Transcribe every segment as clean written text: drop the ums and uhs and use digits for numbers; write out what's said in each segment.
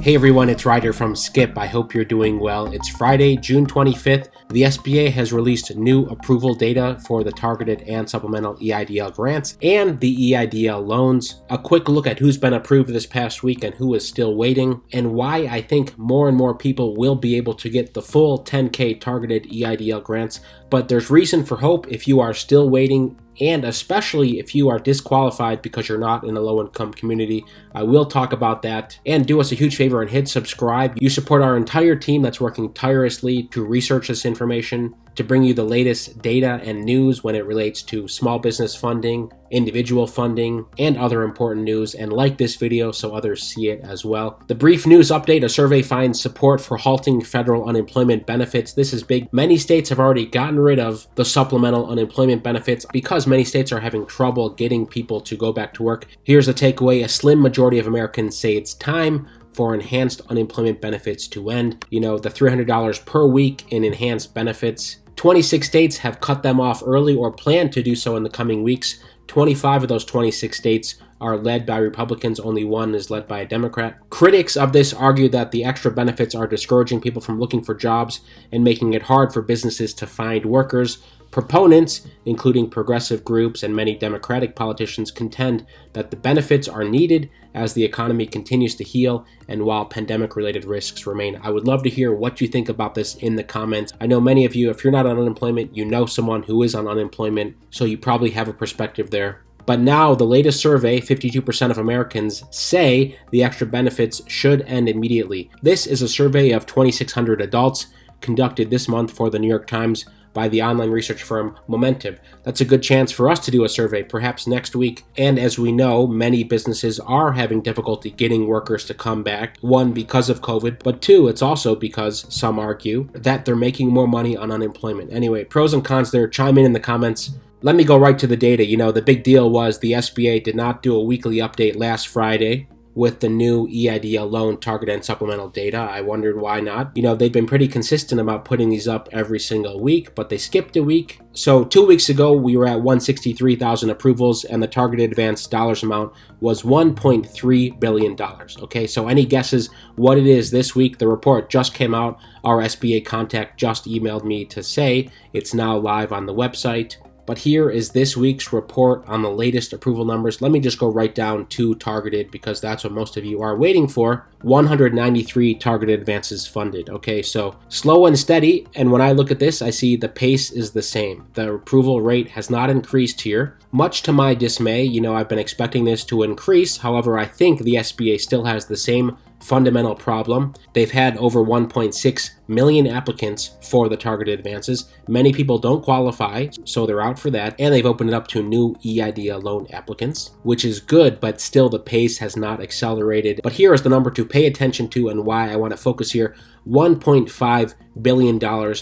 Hey everyone, it's Ryder from Skip. I hope you're doing well. It's Friday, June 25th. The SBA has released new approval data for the targeted and supplemental EIDL grants and the EIDL loans. A quick look at who's been approved this past week and who is still waiting, and why I think more and more people will be able to get the full 10K targeted EIDL grants. But there's reason for hope if you are still waiting, and especially if you are disqualified because you're not in a low-income community. I will talk about that. And do us a huge favor and hit subscribe. You support our entire team that's working tirelessly to research this information, to bring you the latest data and news when it relates to small business funding, individual funding, and other important news, and like this video so others see it as well. The brief news update: a survey finds support for halting federal unemployment benefits. This is big. Many states have already gotten rid of the supplemental unemployment benefits because many states are having trouble getting people to go back to work. Here's the takeaway: a slim majority of Americans say it's time for enhanced unemployment benefits to end. You know, the $300 per week in enhanced benefits. 26 states have cut them off early or plan to do so in the coming weeks. 25 of those 26 states are led by Republicans, only one is led by a Democrat. Critics of this argue that the extra benefits are discouraging people from looking for jobs and making it hard for businesses to find workers. Proponents, including progressive groups and many Democratic politicians, contend that the benefits are needed as the economy continues to heal and while pandemic-related risks remain. I would love to hear what you think about this in the comments. I know many of you, if you're not on unemployment, you know someone who is on unemployment, so you probably have a perspective there. But now, the latest survey, 52% of Americans say the extra benefits should end immediately. This is a survey of 2,600 adults conducted this month for the New York Times by the online research firm Momentum. That's a good chance for us to do a survey, perhaps next week. And as we know, many businesses are having difficulty getting workers to come back. One, because of COVID, but two, it's also because, some argue, that they're making more money on unemployment. Anyway, pros and cons there, chime in the comments. Let me go right to the data. You know, the big deal was the SBA did not do a weekly update last Friday with the new EIDL loan target and supplemental data. I wondered why not. You know, they've been pretty consistent about putting these up every single week, but they skipped a week. So 2 weeks ago, we were at 163,000 approvals, and the targeted advance dollars amount was $1.3 billion. Okay, so any guesses what it is this week? The report just came out. Our SBA contact just emailed me to say it's now live on the website. But here is this week's report on the latest approval numbers. Let me just go right down to targeted because that's what most of you are waiting for. 193 targeted advances funded. Okay, so slow and steady. And when I look at this, I see the pace is the same. The approval rate has not increased here. Much to my dismay, you know, I've been expecting this to increase. However, I think the SBA still has the same fundamental problem. They've had over 1.6 million applicants for the targeted advances. Many people don't qualify, so they're out for that. And they've opened it up to new EIDL loan applicants, which is good, but still the pace has not accelerated. But here is the number to pay attention to and why I want to focus here. $1.5 billion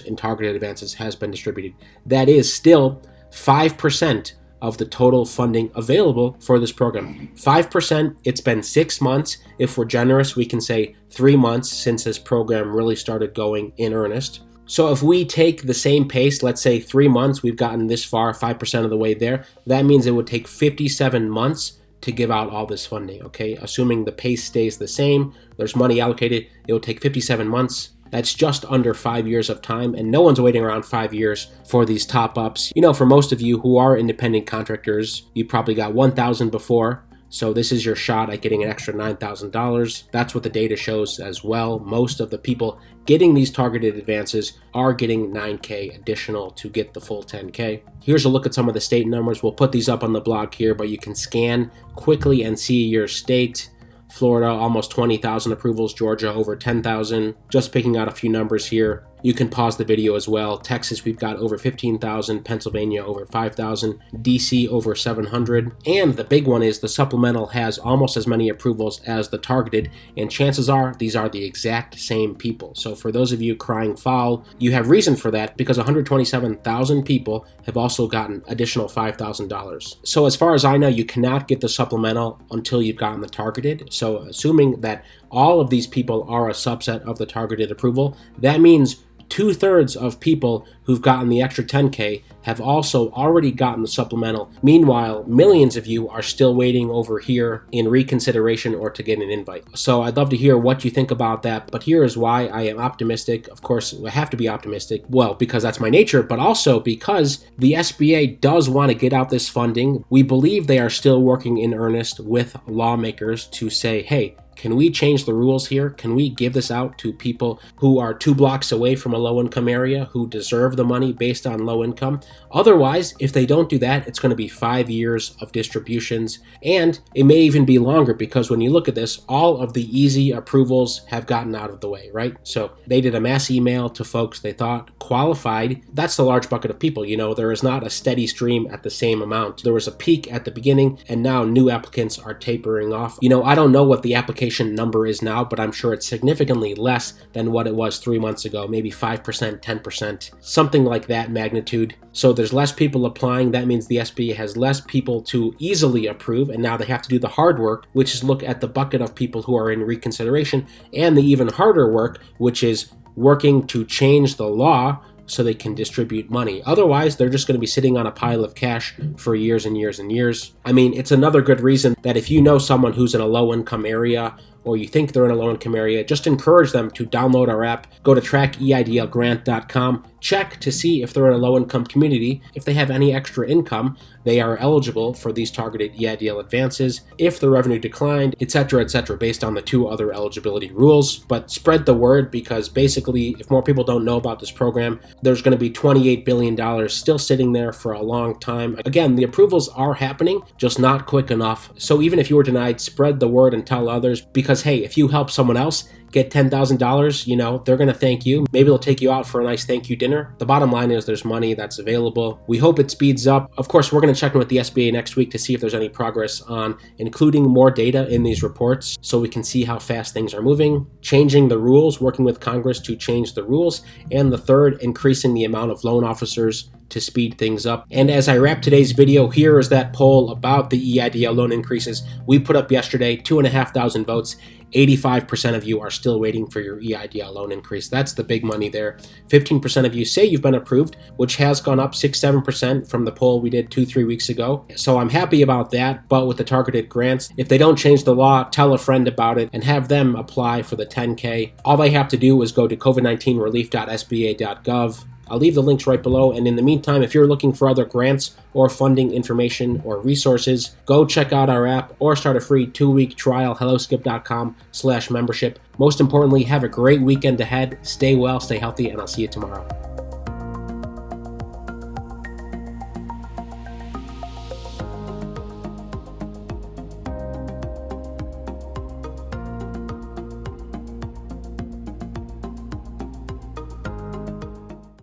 in targeted advances has been distributed. That is still 5% of the total funding available for this program. 5%, it's been 6 months. If we're generous, we can say 3 months since this program really started going in earnest. So if we take the same pace, let's say 3 months, we've gotten this far, 5% of the way there, that means it would take 57 months to give out all this funding, okay? Assuming the pace stays the same, there's money allocated, it will take 57 months. That's just under 5 years of time, and no one's waiting around 5 years for these top-ups. You know, for most of you who are independent contractors, you probably got $1,000 before, so this is your shot at getting an extra $9,000. That's what the data shows as well. Most of the people getting these targeted advances are getting $9K additional to get the full $10K. Here's a look at some of the state numbers. We'll put these up on the blog here, but you can scan quickly and see your state. Florida, almost 20,000 approvals. Georgia, over 10,000. Just picking out a few numbers here. You can pause the video as well. Texas, we've got over 15,000. Pennsylvania, over 5,000. DC, over 700. And the big one is the supplemental has almost as many approvals as the targeted, and chances are these are the exact same people. So for those of you crying foul, you have reason for that because 127,000 people have also gotten additional $5,000. So as far as I know, you cannot get the supplemental until you've gotten the targeted. So assuming that all of these people are a subset of the targeted approval, that means 2/3 of people who've gotten the extra 10K have also already gotten the supplemental. Meanwhile, millions of you are still waiting over here in reconsideration or to get an invite. So I'd love to hear what you think about that, but here is why I am optimistic. Of course, I have to be optimistic, well, because that's my nature, but also because the SBA does want to get out this funding. We believe they are still working in earnest with lawmakers to say, hey, can we change the rules here? Can we give this out to people who are 2 blocks away from a low-income area who deserve the money based on low income? Otherwise, if they don't do that, it's going to be 5 years of distributions, and it may even be longer because when you look at this, all of the easy approvals have gotten out of the way, right? So they did a mass email to folks they thought qualified. That's the large bucket of people. There is not a steady stream at the same amount. There was a peak at the beginning, and now new applicants are tapering off. I don't know what the application number is now, but I'm sure it's significantly less than what it was 3 months ago, maybe 5%, 10%, something like that magnitude. So there's less people applying. That means the SBA has less people to easily approve, and now they have to do the hard work, which is look at the bucket of people who are in reconsideration, and the even harder work, which is working to change the law so they can distribute money. Otherwise, they're just going to be sitting on a pile of cash for years and years and years. I mean, it's another good reason that if you know someone who's in a low-income area or you think they're in a low-income area, just encourage them to download our app, go to trackeidlgrant.com, check to see if they're in a low-income community. If they have any extra income, they are eligible for these targeted EIDL advances. If the revenue declined, etc., based on the 2 other eligibility rules. But spread the word, because basically, if more people don't know about this program, there's going to be $28 billion still sitting there for a long time. Again, the approvals are happening, just not quick enough. So even if you were denied, spread the word and tell others, because hey, if you help someone else get $10,000, they're going to thank you. Maybe they'll take you out for a nice thank you dinner. The bottom line is there's money that's available. We hope it speeds up. Of course, we're going to check in with the SBA next week to see if there's any progress on including more data in these reports so we can see how fast things are moving, changing the rules, working with Congress to change the rules, and the third, increasing the amount of loan officers to speed things up. And as I wrap today's video, here is that poll about the EIDL loan increases we put up yesterday, 2,500 votes. 85% of you are still waiting for your EIDL loan increase. That's the big money there. 15% of you say you've been approved, which has gone up 6-7% from the poll we did 2-3 weeks ago. So I'm happy about that. But with the targeted grants, if they don't change the law, tell a friend about it and have them apply for the 10K. All they have to do is go to covid19relief.sba.gov. I'll leave the links right below, and in the meantime, if you're looking for other grants or funding information or resources, go check out our app or start a free 2-week trial, helloskip.com/membership. Most importantly, have a great weekend ahead. Stay well, stay healthy, and I'll see you tomorrow.